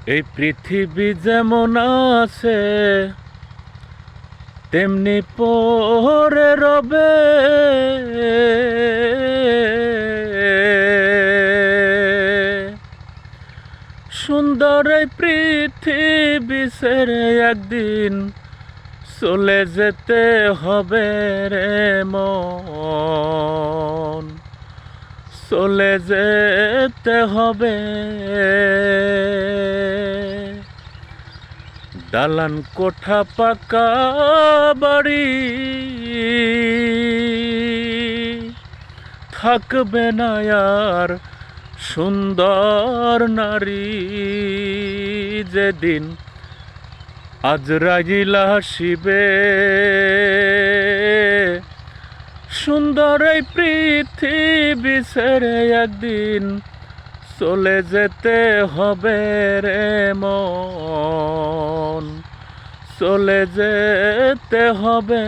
এই পৃথিবী যেমন আছে তেমনি পরে রবে। সুন্দর এই পৃথিবী ছেড়ে একদিন চলে যেতে হবে রে মন, চলে যেতে হবে। দালান কোঠা পাকা বাড়ি থাকবে না আর সুন্দর নারী। যেদিন আজরাইল আসিবে সুন্দর এই পৃথিবী ছেড়ে একদিন চলে যেতে হবে রে মন, চলে যেতে হবে।